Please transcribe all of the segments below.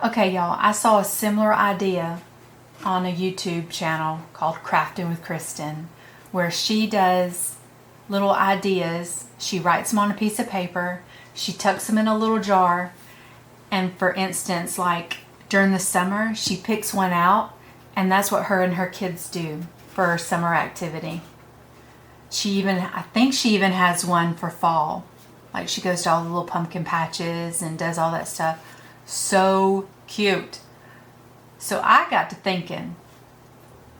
Okay, y'all, I saw a similar idea on a YouTube channel called Crafting with Kristen, where she does little ideas. She writes them on a piece of paper, she tucks them in a little jar, and for instance, like during the summer, she picks one out, and that's what her and her kids do for her summer activity. I think she even has one for fall. Like she goes to all the little pumpkin patches and does all that stuff. So cute. So I got to thinking,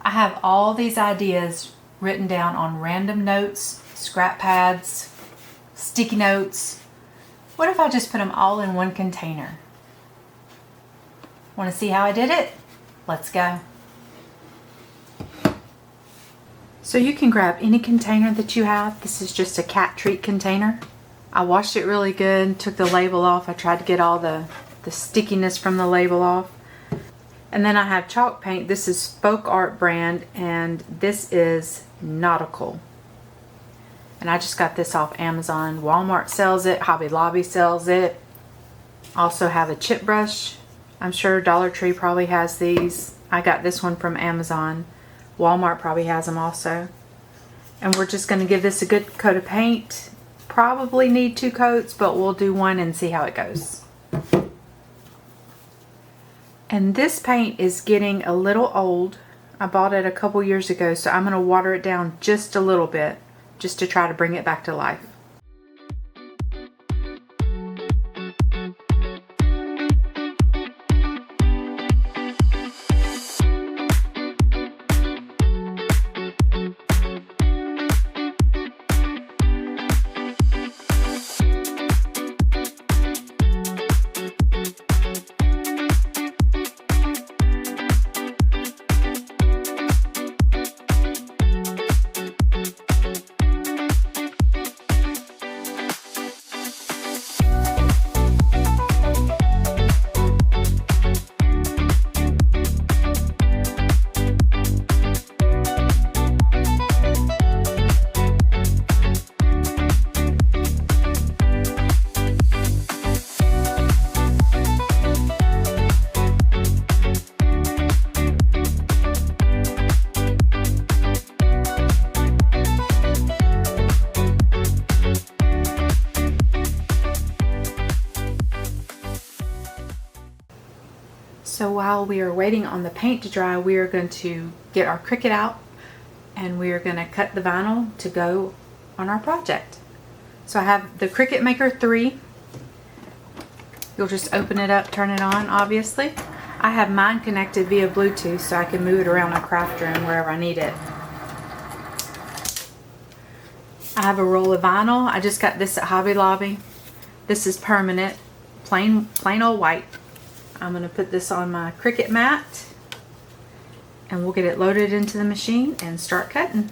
I have all these ideas written down on random notes, scrap pads, sticky notes. What if I just put them all in one container? Want to see how I did it? Let's go. So you can grab any container that you have. This is just a cat treat container. I washed it really good, took the label off. I tried to get all the stickiness from the label off. And then I have chalk paint. This is Folk Art brand, and this is Nautical. And I just got this off Amazon. Walmart sells it, Hobby Lobby sells it. Also have a chip brush. I'm sure Dollar Tree probably has these. I got this one from Amazon. Walmart probably has them also. And we're just going to give this a good coat of paint. Probably need 2 coats, but we'll do one and see how it goes. And this paint is getting a little old. I bought it a couple years ago, so I'm going to water it down just a little bit, just to try to bring it back to life. So while we are waiting on the paint to dry, we are going to get our Cricut out and we are going to cut the vinyl to go on our project. So I have the Cricut Maker 3. You'll just open it up, turn it on, obviously. I have mine connected via Bluetooth so I can move it around my craft room wherever I need it. I have a roll of vinyl. I just got this at Hobby Lobby. This is permanent, plain old white. I'm going to put this on my Cricut mat and we'll get it loaded into the machine and start cutting.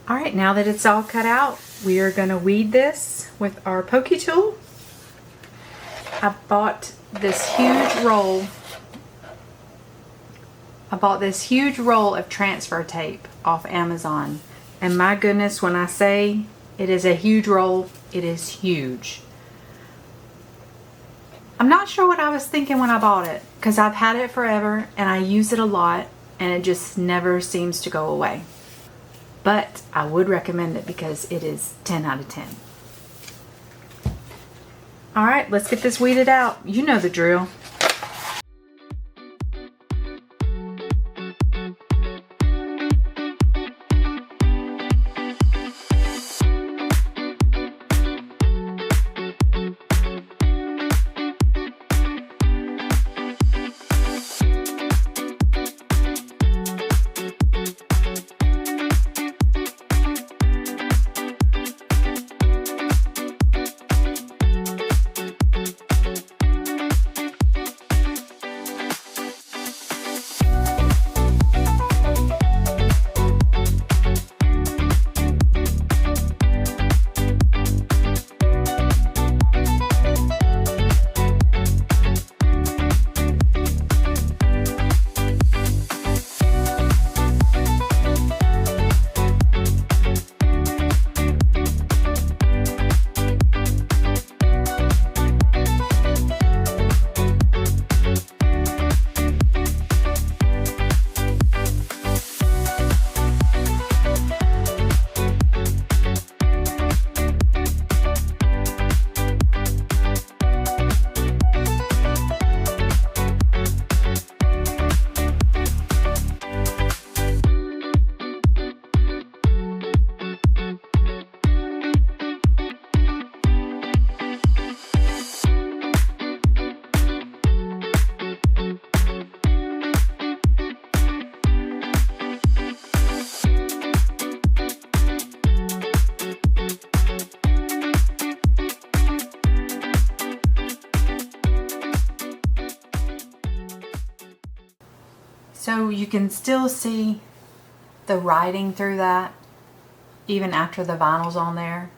Alright, now that it's all cut out, we are going to weed this with our pokey tool. I bought this huge roll of transfer tape off Amazon. And my goodness, when I say it is a huge roll, it is huge. I'm not sure what I was thinking when I bought it, because I've had it forever and I use it a lot and it just never seems to go away. But I would recommend it because it is 10 out of 10. Alright, let's get this weeded out. You know the drill. So you can still see the writing through that even after the vinyl's on there.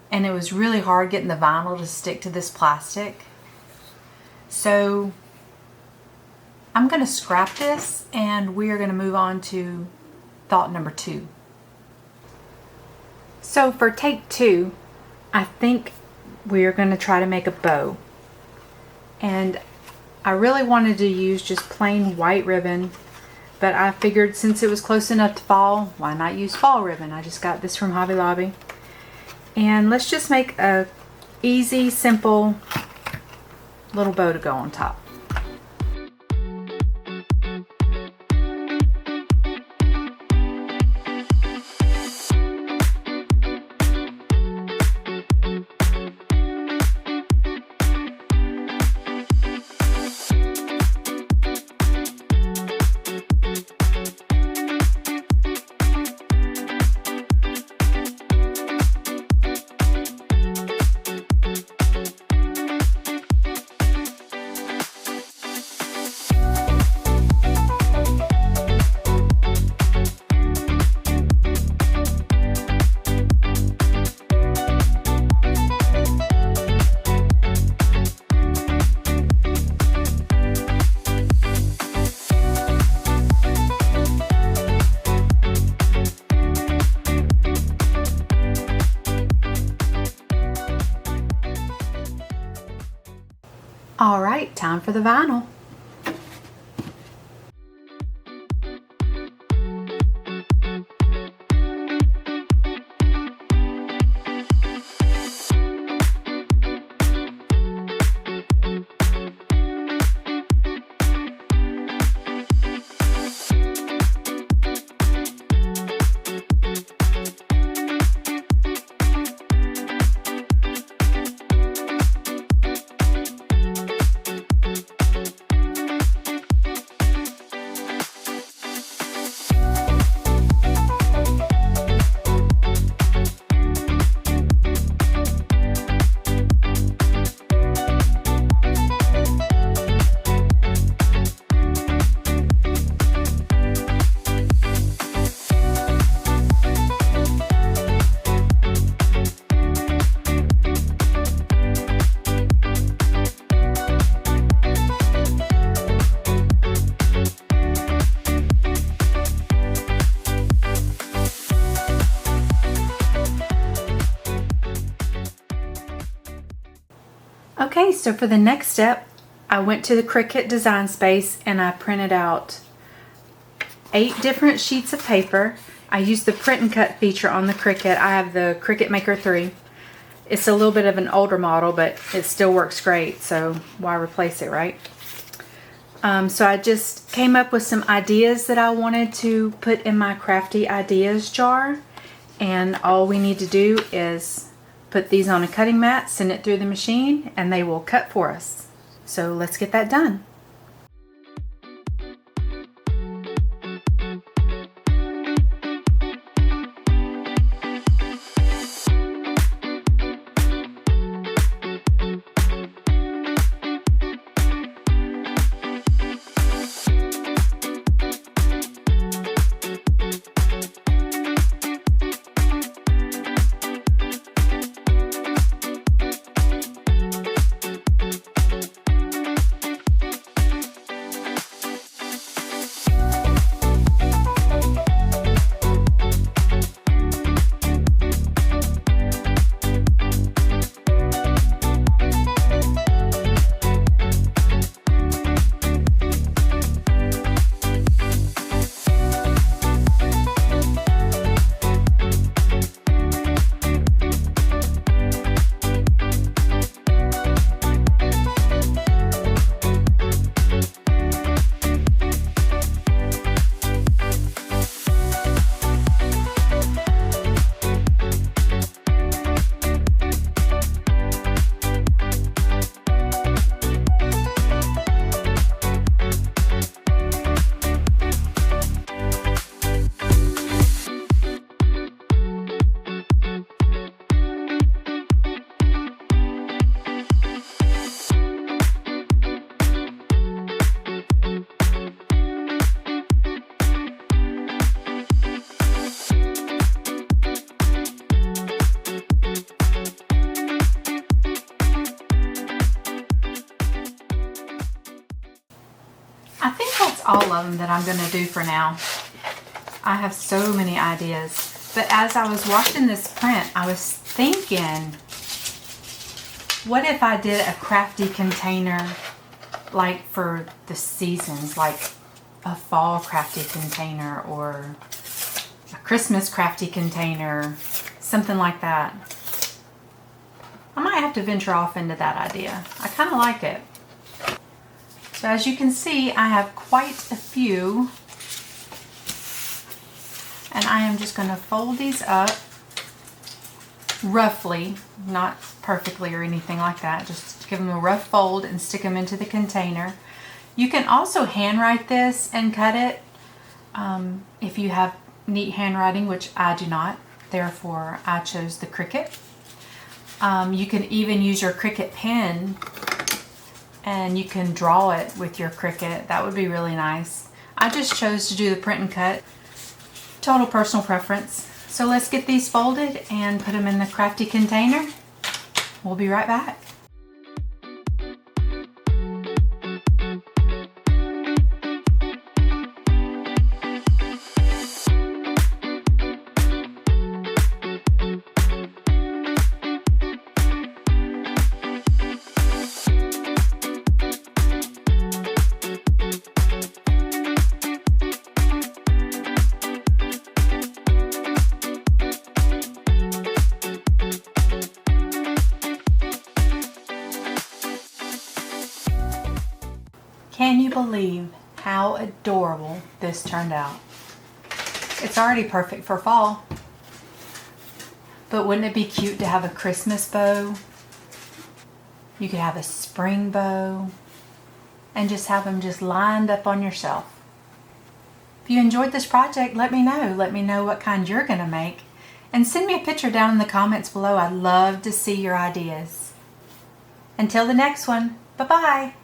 And it was really hard getting the vinyl to stick to this plastic. So I'm going to scrap this and we are going to move on to thought number 2. So for take 2, I think we're going to try to make a bow. And I really wanted to use just plain white ribbon, but I figured since it was close enough to fall, why not use fall ribbon? I just got this from Hobby Lobby. And let's just make a easy, simple little bow to go on top. All right, time for the vinyl. Okay, so for the next step, I went to the Cricut Design Space and I printed out 8 different sheets of paper. I used the print and cut feature on the Cricut. I have the Cricut Maker 3. It's a little bit of an older model, but it still works great, so why replace it, right? So I just came up with some ideas that I wanted to put in my crafty ideas jar, and all we need to do is put these on a cutting mat, send it through the machine, and they will cut for us. So let's get that done. I think that's all of them that I'm going to do for now. I have so many ideas. But as I was watching this print, I was thinking, what if I did a crafty container like for the seasons, like a fall crafty container or a Christmas crafty container, something like that. I might have to venture off into that idea. I kind of like it. So as you can see, I have quite a few. And I am just going to fold these up roughly, not perfectly or anything like that. Just give them a rough fold and stick them into the container. You can also handwrite this and cut it if you have neat handwriting, which I do not. Therefore, I chose the Cricut. You can even use your Cricut pen and you can draw it with your Cricut. That would be really nice. I just chose to do the print and cut. Total personal preference. So let's get these folded and put them in the crafty container. We'll be right back. Can you believe how adorable this turned out? It's already perfect for fall. But wouldn't it be cute to have a Christmas bow? You could have a spring bow and just have them just lined up on your shelf. If you enjoyed this project, let me know. Let me know what kind you're going to make. And send me a picture down in the comments below. I'd love to see your ideas. Until the next one, bye-bye.